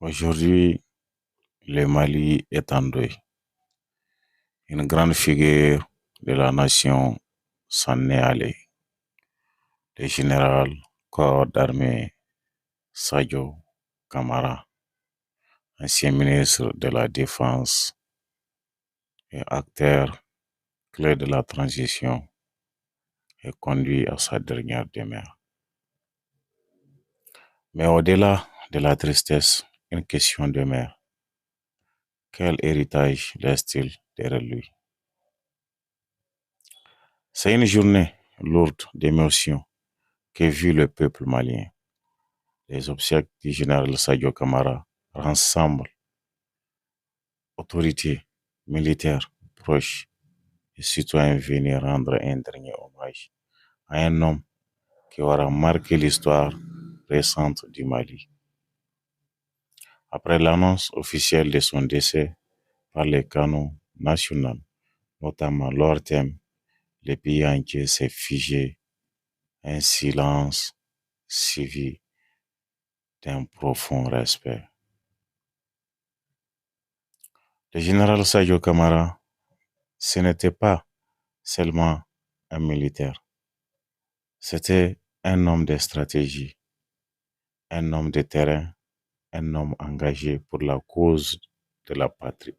Aujourd'hui, le Mali est en deuil. Une grande figure de la nation s'en est allée. Le général corps d'armée Sadio Kamara, ancien ministre de la Défense et acteur clé de la transition, est conduit à sa dernière demeure. Mais au-delà de la tristesse, une question demeure. Quel héritage laisse-t-il derrière lui? C'est une journée lourde d'émotions que vit le peuple malien. Les obsèques du général Sadio Kamara rassemblent autorités militaires proches et citoyens venus rendre un dernier hommage à un homme qui aura marqué l'histoire récente du Mali. Après l'annonce officielle de son décès par les canaux nationaux, notamment l'ORTM, le pays entier s'est figé un silence suivi d'un profond respect. Le général Sadio Kamara, ce n'était pas seulement un militaire, c'était un homme de stratégie, un homme de terrain, un homme engagé pour la cause de la patrie.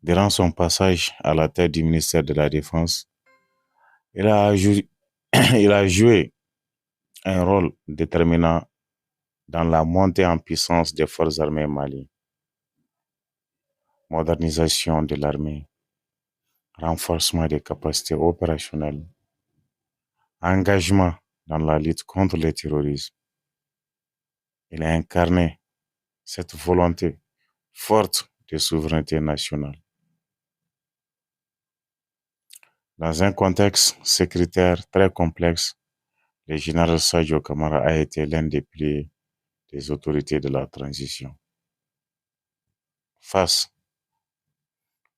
Durant son passage à la tête du ministère de la Défense, il a joué un rôle déterminant dans la montée en puissance des forces armées maliennes. Modernisation de l'armée, renforcement des capacités opérationnelles, engagement dans la lutte contre le terrorisme. Il a incarné cette volonté forte de souveraineté nationale. Dans un contexte sécuritaire très complexe, le général Sadio Kamara a été l'un des piliers des autorités de la transition. Face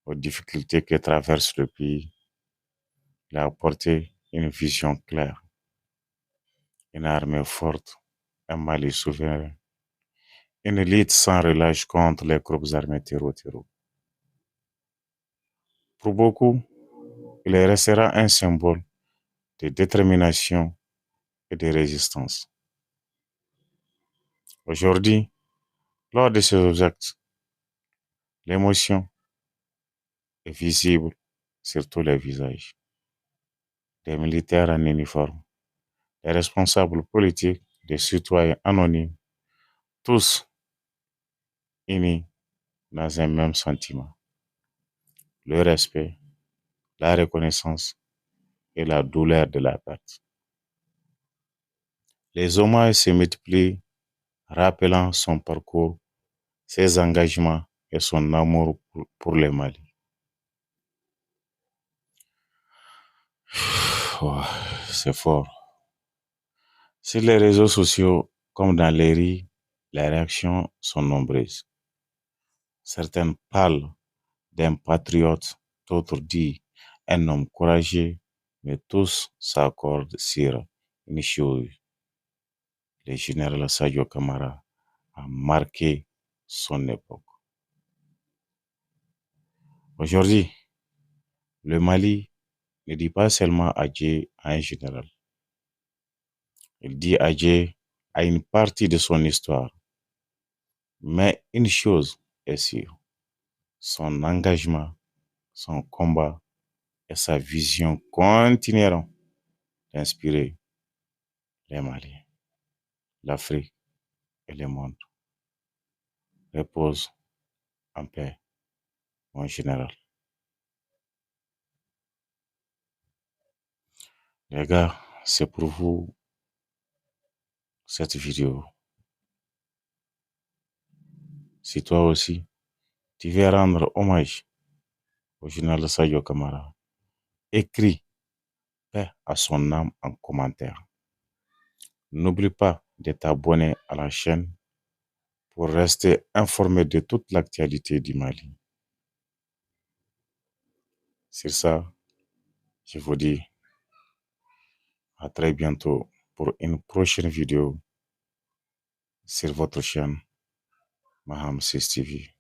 aux difficultés que traverse le pays, il a apporté une vision claire, une armée forte, un Mali souverain, une lutte sans relâche contre les groupes armés terreau. Pour beaucoup, il restera un symbole de détermination et de résistance. Aujourd'hui, lors de ces obsèques, l'émotion est visible sur tous les visages. Des militaires en uniforme, des responsables politiques, des citoyens anonymes, tous unis dans un même sentiment, le respect, la reconnaissance et la douleur de la perte. Les hommages se multiplient, rappelant son parcours, ses engagements et son amour pour le Mali. Oh, c'est fort. Sur les réseaux sociaux, comme dans les rues, les réactions sont nombreuses. Certaines parlent d'un patriote, d'autres disent un homme courageux, mais tous s'accordent sur une chose. Le général Sadio Kamara a marqué son époque. Aujourd'hui, le Mali ne dit pas seulement adieu à un général. Il dit adieu à une partie de son histoire. Mais une chose est sûre, son engagement, son combat et sa vision continueront d'inspirer les Maliens, l'Afrique et le monde. Repose en paix, mon général. Les gars, c'est pour vous cette vidéo. Si toi aussi, tu veux rendre hommage au général Sadio Kamara, écris paix à son âme en commentaire. N'oublie pas de t'abonner à la chaîne pour rester informé de toute l'actualité du Mali. Sur ça, je vous dis à très bientôt pour une prochaine vidéo sur votre chaîne Maham 6 TV.